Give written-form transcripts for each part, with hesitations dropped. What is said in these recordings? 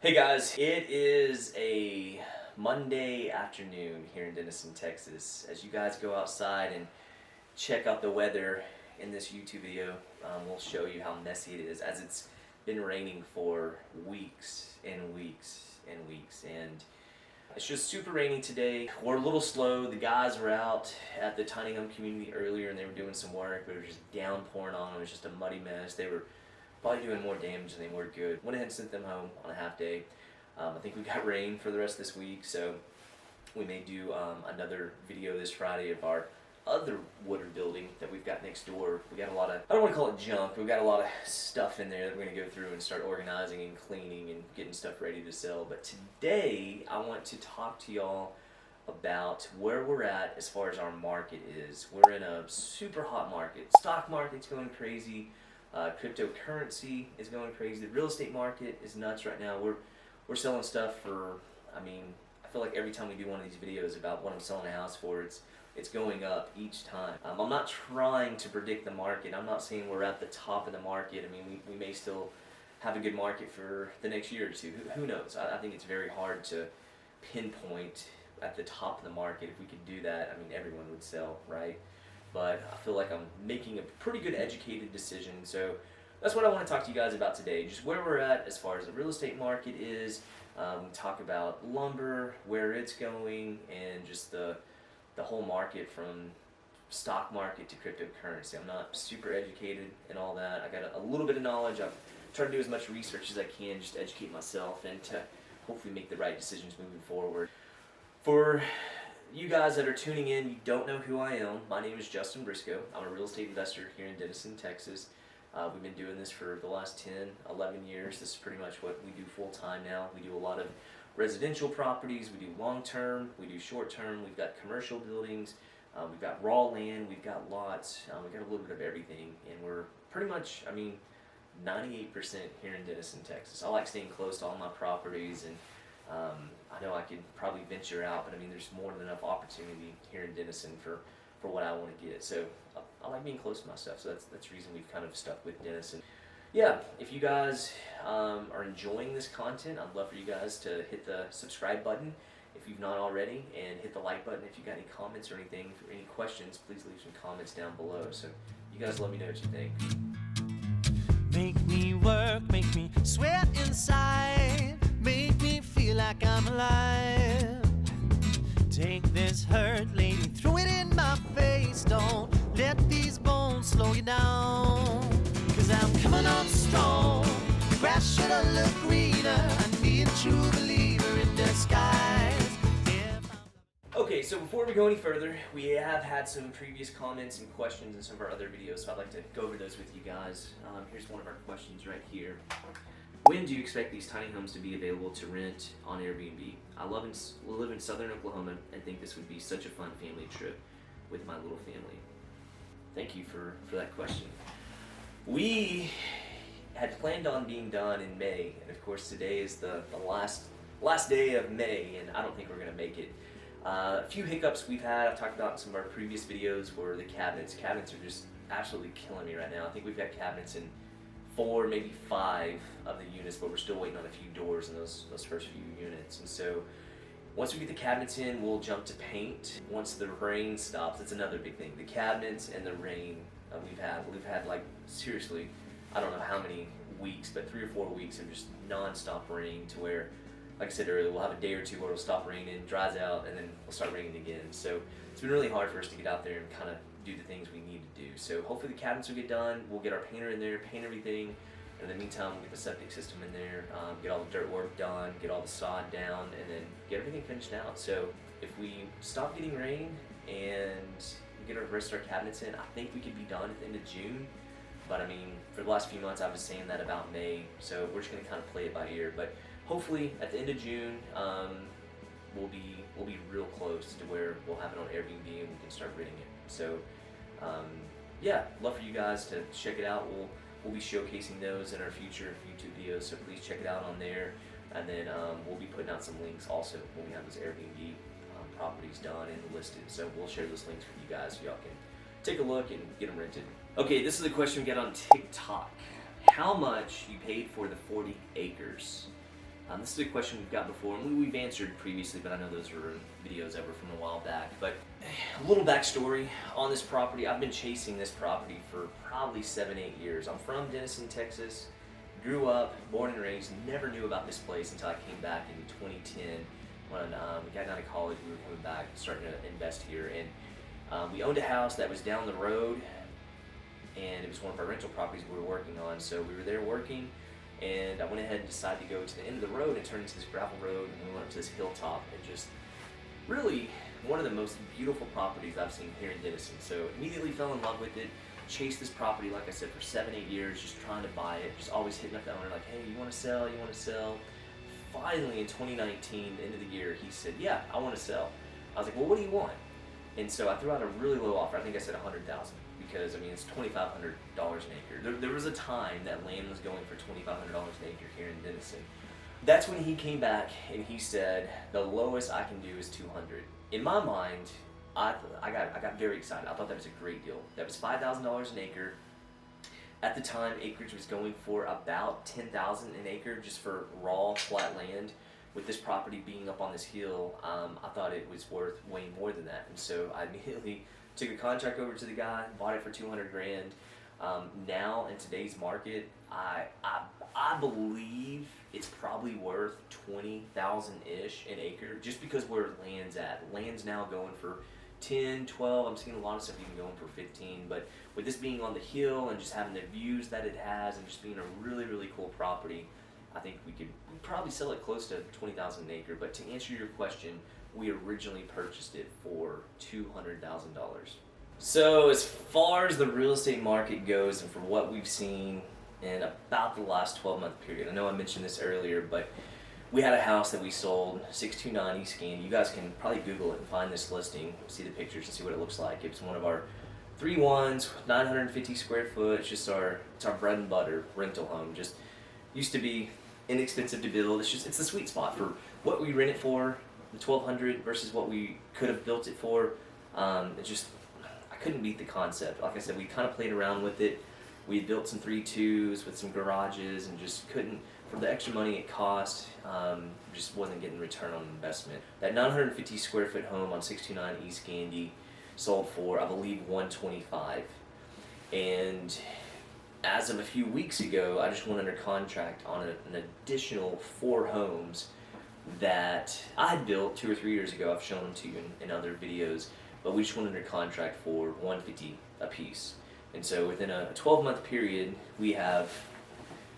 Hey guys, it is a Monday afternoon here in Denison, Texas. As you guys go outside and check out the weather in this YouTube video, we'll show you how messy it is, as it's been raining for weeks and weeks and weeks, and it's just super rainy today. We're a little slow. The guys were out at the tiny home community earlier and they were doing some work, but it was just downpouring on them. It was just a muddy mess. They were probably doing more damage than they were good. Went ahead and sent them home on a half day. I think we got rain for the rest of this week, so we may do another video this Friday of our other wooden building that we've got next door. We got a lot of, I don't want to call it junk, but we've got a lot of stuff in there that we're going to go through and start organizing and cleaning and getting stuff ready to sell. But today I want to talk to y'all about where we're at as far as our market is. We're in a super hot market. Stock market's going crazy. Cryptocurrency is going crazy. The real estate market is nuts right now. We're selling stuff for, I feel like every time we do one of these videos about what I'm selling a house for, it's going up each time. I'm not trying to predict the market. I'm not saying we're at the top of the market. We may still have a good market for the next year or two. Who knows? I think it's very hard to pinpoint at the top of the market. If we could do that, everyone would sell, right? But I feel like I'm making a pretty good educated decision. So that's what I want to talk to you guys about today. Just where we're at as far as the real estate market is. We talk about lumber, where it's going, and just the whole market from stock market to cryptocurrency. I'm not super educated in all that. I got a little bit of knowledge. I've tried to do as much research as I can just to educate myself and to hopefully make the right decisions moving forward. For you guys that are tuning in, you don't know who I am. My name is Justin Briscoe. I'm a real estate investor here in Denison, Texas. We've been doing this for the last 10, 11 years. This is pretty much what we do full time now. We do a lot of residential properties. We do long term. We do short term. We've got commercial buildings. We've got raw land. We've got lots. We've got a little bit of everything. And we're pretty much, 98% here in Denison, Texas. I like staying close to all my properties, and I know I could probably venture out, but there's more than enough opportunity here in Denison for what I want to get. So I like being close to my stuff, so that's the reason we've kind of stuck with Denison. Yeah, if you guys are enjoying this content, I'd love for you guys to hit the subscribe button if you've not already, and hit the like button if you got any comments or anything. For any questions, please leave some comments down below. So you guys let me know what you think. Make me work, make me sweat inside, make me feel like I'm alive. Take this hurt, lady, throw it in my face. Don't let these bones slow you down, 'cause I'm coming on strong. The grass should have looked greener. I need a true believer in disguise. Okay, so before we go any further, we have had some previous comments and questions in some of our other videos, so I'd like to go over those with you guys. Here's one of our questions right here. When do you expect these tiny homes to be available to rent on Airbnb? I live in southern Oklahoma and think this would be such a fun family trip with my little family. Thank you for that question. We had planned on being done in May, and of course today is the last day of May, and I don't think we're going to make it. A few hiccups we've had, I've talked about in some of our previous videos, were the cabinets. Cabinets are just absolutely killing me right now. I think we've got cabinets in 4, maybe 5 of the units, but we're still waiting on a few doors in those first few units. And so once we get the cabinets in, we'll jump to paint. Once the rain stops, that's another big thing. The cabinets and the rain we've had like, seriously, I don't know how many weeks, but 3 or 4 weeks of just non-stop rain, to where, like I said earlier, we'll have a day or two where it'll stop raining, dries out, and then we'll start raining again. So it's been really hard for us to get out there and kind of do the things we need to do. So hopefully the cabinets will get done. We'll get our painter in there, paint everything. In the meantime, we'll get the septic system in there, get all the dirt work done, get all the sod down, and then get everything finished out. So if we stop getting rain and we get the rest of our cabinets in, I think we could be done at the end of June. But for the last few months, I was saying that about May. So we're just going to kind of play it by ear. But hopefully at the end of June, we'll be real close to where we'll have it on Airbnb and we can start renting it. So yeah, love for you guys to check it out. We'll be showcasing those in our future YouTube videos, so please check it out on there. And then we'll be putting out some links also when we have those Airbnb properties done and listed. So we'll share those links with you guys so y'all can take a look and get them rented. Okay, this is a question we got on TikTok. How much you paid for the 40 acres? This is a question we've got before, and we've answered previously, but I know those are videos ever from a while back. But a little backstory on this property. I've been chasing this property for probably 7-8 years. I'm from Denison, Texas. Grew up, born and raised, never knew about this place until I came back in 2010 when we got out of college. We were coming back, starting to invest here, and we owned a house that was down the road, and it was one of our rental properties we were working on. So we were there working, and I went ahead and decided to go to the end of the road and turn into this gravel road, and we went up to this hilltop, and just really one of the most beautiful properties I've seen here in Denison. So immediately fell in love with it. Chased this property, like I said, for 7-8 years, just trying to buy it, just always hitting up the owner like, hey, you want to sell, you want to sell. Finally in 2019, the end of the year, he said, yeah, I want to sell. I was like, well, what do you want? And so I threw out a really low offer. I think I said $100,000, because I mean, it's $2,500 an acre. There was a time that land was going for $2,500 an acre here in Denison. That's when he came back and he said, the lowest I can do is 200. In my mind, I got very excited. I thought that was a great deal. That was $5,000 an acre. At the time, acreage was going for about $10,000 an acre just for raw flat land. With this property being up on this hill, I thought it was worth way more than that. And so I immediately took a contract over to the guy, bought it for $200,000. Now in today's market, I believe it's probably worth $20,000-ish an acre, just because where land's at. Land's now going for 10, 12, I'm seeing a lot of stuff even going for 15, but with this being on the hill and just having the views that it has and just being a really, really cool property, I think we'd probably sell it close to $20,000 an acre. But to answer your question, we originally purchased it for $200,000. So as far as the real estate market goes, and from what we've seen in about the last 12-month period, I know I mentioned this earlier, but we had a house that we sold, 629 East Candy. You guys can probably Google it and find this listing, see the pictures and see what it looks like. It's one of our 3-1s, 950 square foot. It's our bread and butter rental home. Just used to be inexpensive to build. It's the sweet spot for what we rent it for, the $1,200 versus what we could have built it for. I couldn't beat the concept. Like I said, we kind of played around with it. We had built some 3-2s with some garages and just couldn't, for the extra money it cost, just wasn't getting return on investment. That 950 square foot home on 629 East Gandy sold for, I believe, $125. And as of a few weeks ago, I just went under contract on an additional 4 homes that I had built 2 or 3 years ago. I've shown them to you in other videos, but we just went under contract for $150 a piece. And so within a 12-month period, we have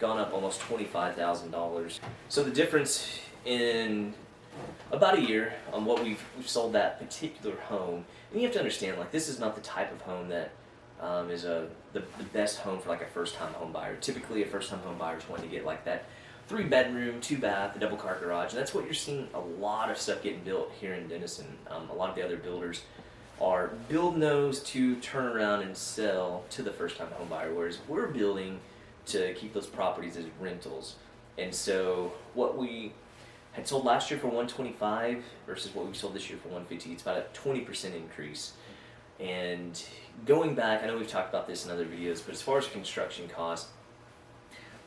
gone up almost $25,000. So the difference in about a year on what we've sold that particular home, and you have to understand, like, this is not the type of home that is the best home for like a first-time home buyer. Typically, a first-time home buyer is wanting to get like that 3-bedroom, 2-bath, a double-car garage, and that's what you're seeing a lot of stuff getting built here in Denison. A lot of the other builders are building those to turn around and sell to the first-time home buyer, whereas we're building to keep those properties as rentals. And so what we had sold last year for $125 versus what we sold this year for $150, it's about a 20% increase. And going back, I know we've talked about this in other videos, but as far as construction costs,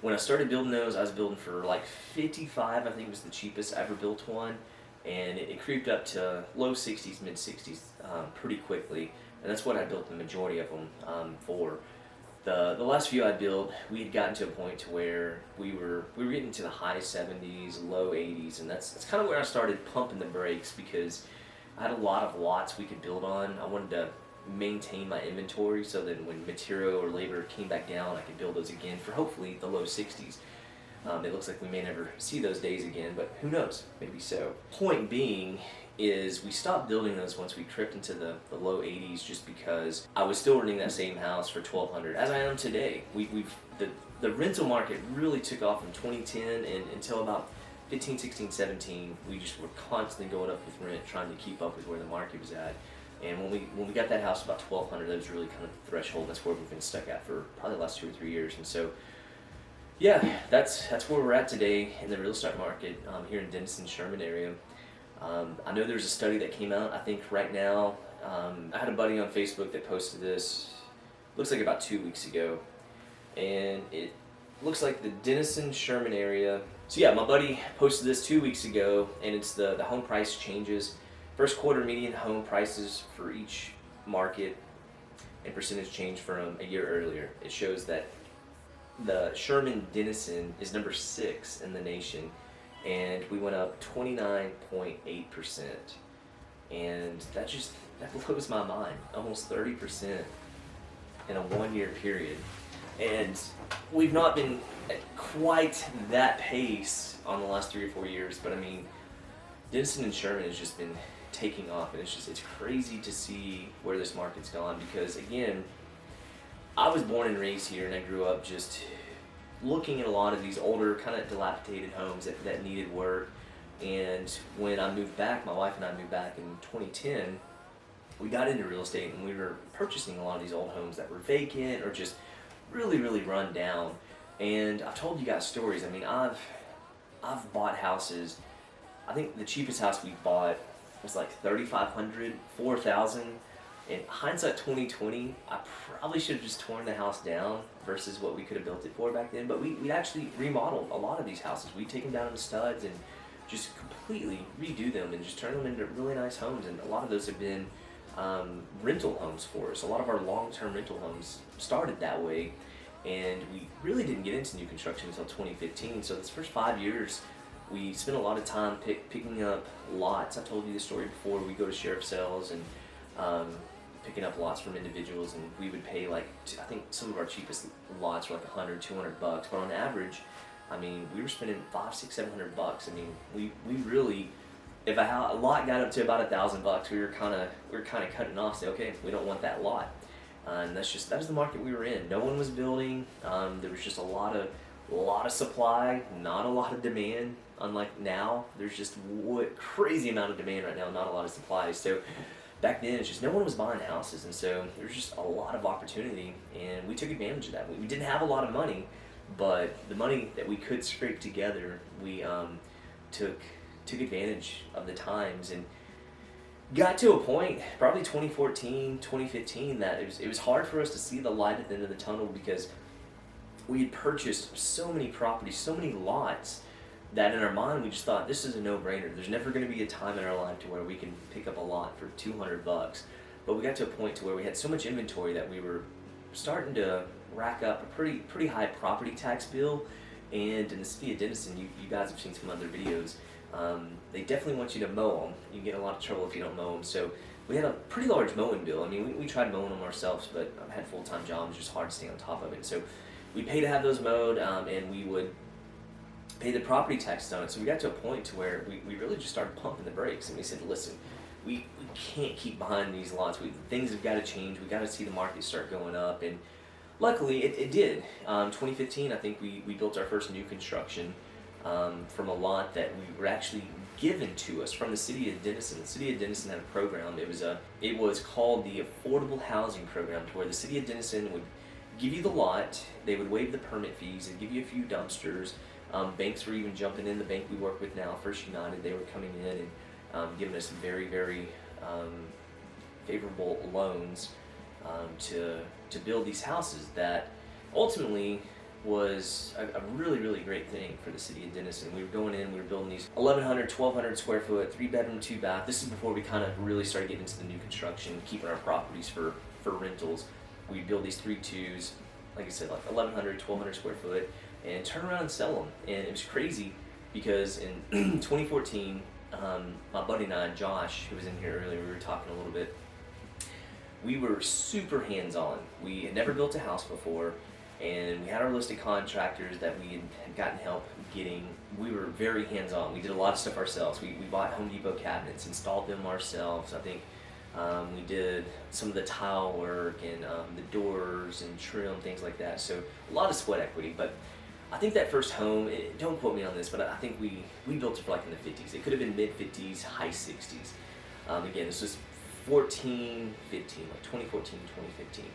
when I started building those, I was building for like $55, I think was the cheapest I ever built one, and it creeped up to low 60s, mid 60s pretty quickly, and that's what I built the majority of them for. The last few I built, we had gotten to a point to where we were getting to the high 70s, low 80s, and that's kind of where I started pumping the brakes, because I had a lot of lots we could build on. I wanted to maintain my inventory so that when material or labor came back down, I could build those again for hopefully the low 60s. It looks like we may never see those days again, but who knows, maybe so. Point being is we stopped building those once we tripped into the low 80s, just because I was still renting that same house for $1,200, as I am today. The rental market really took off in 2010 and until about 15, 16, 17, we just were constantly going up with rent, trying to keep up with where the market was at. And when we got that house about $1,200, that was really kind of the threshold. That's where we've been stuck at for probably the last 2 or 3 years. And so, yeah, that's where we're at today in the real estate market here in Denison, Sherman area. I know there's a study that came out, I think right now. I had a buddy on Facebook that posted this, looks like about 2 weeks ago. And it looks like the Denison, Sherman area So yeah, my buddy posted this 2 weeks ago, and it's the home price changes. First quarter median home prices for each market and percentage change from a year earlier. It shows that the Sherman Denison is number 6 in the nation, and we went up 29.8%. And that blows my mind. Almost 30% in a 1-year period. And we've not been at quite that pace on the last 3 or 4 years, but I mean, Denison and Sherman has just been taking off, and it's crazy to see where this market's gone, because again, I was born and raised here, and I grew up just looking at a lot of these older, kind of dilapidated homes that needed work. And when I moved back, my wife and I moved back in 2010, we got into real estate, and we were purchasing a lot of these old homes that were vacant or just really, really run down. And I've told you guys stories. I mean, I've bought houses. I think the cheapest house we bought was like $3,500, $4,000. In hindsight 2020, I probably should have just torn the house down versus what we could have built it for back then. But we actually remodeled a lot of these houses. We'd take them down to studs and just completely redo them and just turn them into really nice homes. And a lot of those have been rental homes for us. A lot of our long-term rental homes started that way, and we really didn't get into new construction until 2015. So this first 5 years, we spent a lot of time picking up lots. I told you this story before. We go to sheriff sales and picking up lots from individuals, and we would pay like, I think some of our cheapest lots were like $100, $200, but on average, I mean, we were spending $500, $600, $700. I mean, we really, if a lot got up to about $1,000, we were kind of cutting off. Say, okay, we don't want that lot, and that was the market we were in. No one was building. There was just a lot of supply, not a lot of demand. Unlike now, there's just crazy amount of demand right now, not a lot of supply. So back then, it's just no one was buying houses, and so there was just a lot of opportunity, and we took advantage of that. We didn't have a lot of money, but the money that we could scrape together, we took advantage of the times, and got to a point, probably 2014, 2015, that it was hard for us to see the light at the end of the tunnel, because we had purchased so many properties, so many lots, that in our mind we just thought, this is a no-brainer. There's never going to be a time in our life to where we can pick up a lot for $200. But we got to a point to where we had so much inventory that we were starting to rack up a pretty high property tax bill. And in the city of Denison, you guys have seen some other videos, they definitely want you to mow them. You get in a lot of trouble if you don't mow them. So we had a pretty large mowing bill. I mean, we tried mowing them ourselves, but I had full-time jobs. It was just hard to stay on top of it. So we paid to have those mowed, and we would pay the property taxes on it. So we got to a point to where we really just started pumping the brakes, and we said, listen, we can't keep behind these lots. Things have got to change. We got to see the market start going up, and luckily it did. 2015, I think we built our first new construction from a lot that we were actually given to us from the city of Denison. The city of Denison had a program. It was called the Affordable Housing Program, to where the city of Denison would give you the lot. They would waive the permit fees. They'd give you a few dumpsters. Banks were even jumping in. The bank we work with now, First United, they were coming in and giving us very, very favorable loans to build these houses that ultimately was a really, really great thing for the city of Denison. We were going in, we were building these 1,100, 1,200 square foot, 3-bedroom, 2-bath. This is before we kind of really started getting into the new construction, keeping our properties for rentals. We'd build these 3-2s, like I said, like 1,100, 1,200 square foot, and turn around and sell them. And it was crazy because in 2014, my buddy and I, Josh, who was in here earlier, we were talking a little bit. We were super hands-on. We had never built a house before, and we had our list of contractors that we had gotten help getting. We were very hands-on. We did a lot of stuff ourselves. We bought Home Depot cabinets, installed them ourselves. I think we did some of the tile work and the doors and trim, things like that. So a lot of sweat equity. But I think that first home, don't quote me on this, but I think we built it for like in the 50s. It could have been mid-50s, high 60s. Again, this was 2014, 2015.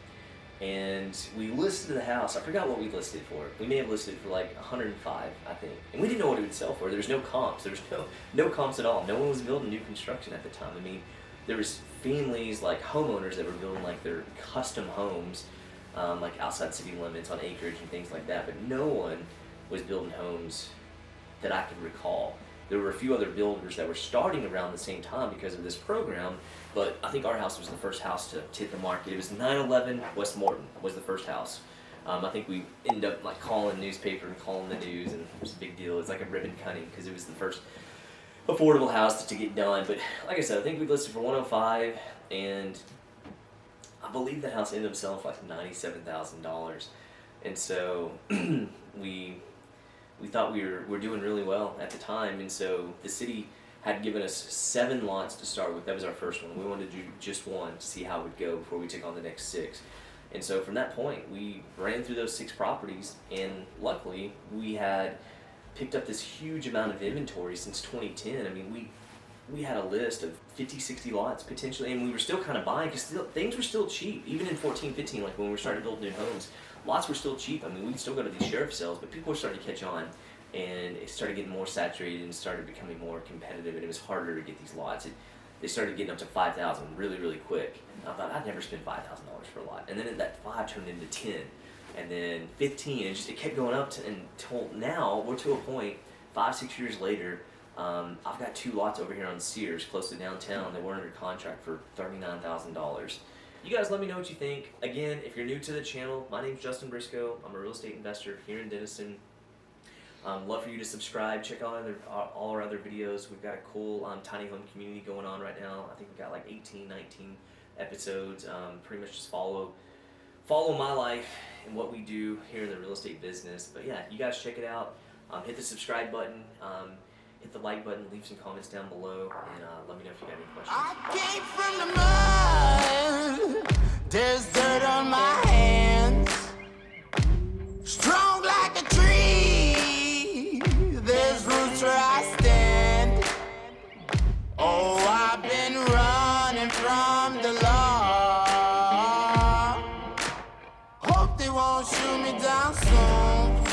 And we listed the house. I forgot what we listed for. We may have listed it for like 105, I think. And we didn't know what it would sell for. There's no comps. There's no comps at all. No one was building new construction at the time. I mean, there was families, like homeowners, that were building like their custom homes, like outside city limits on acreage and things like that. But no one was building homes that I can recall. There were a few other builders that were starting around the same time because of this program, but I think our house was the first house to hit the market. It was 911 West Morton was the first house. I think we ended up like calling the newspaper and calling the news, and it was a big deal. It's like a ribbon cutting because it was the first affordable house to get done. But like I said, I think we listed for 105, and I believe that house ended up selling for like $97,000. And so we thought we were doing really well at the time, and so the city had given us 7 lots to start with. That was our first one. We wanted to do just one to see how it would go before we took on the next 6. And so from that point, we ran through those 6 properties, and luckily we had picked up this huge amount of inventory since 2010. I mean, we had a list of 50, 60 lots potentially, and we were still kind of buying because things were still cheap. Even in 14, 15, like when we were starting to build new homes, lots were still cheap. I mean, we'd still go to these sheriff sales, but people were starting to catch on, and it started getting more saturated and started becoming more competitive, and it was harder to get these lots. They started getting up to $5,000 really, really quick. And I thought, I'd never spend $5,000 for a lot. And then that 5 turned into 10, and then 15, and it kept going up until now we're to a point, 5, 6 years later, I've got 2 lots over here on Sears, close to downtown, that were under contract for $39,000. You guys let me know what you think. Again, if you're new to the channel, my name's Justin Briscoe. I'm a real estate investor here in Denison. Love for you to subscribe, check out all our other videos. We've got a cool tiny home community going on right now. I think we've got like 18, 19 episodes. Pretty much just follow my life and what we do here in the real estate business. But yeah, you guys check it out. Hit the subscribe button, hit the like button, leave some comments down below, and let me know if you got any questions. I came from the mud, there's dirt on my hands, strong like a tree, there's roots where I stand. Oh, I've been running from the law, hope they won't shoot me down soon.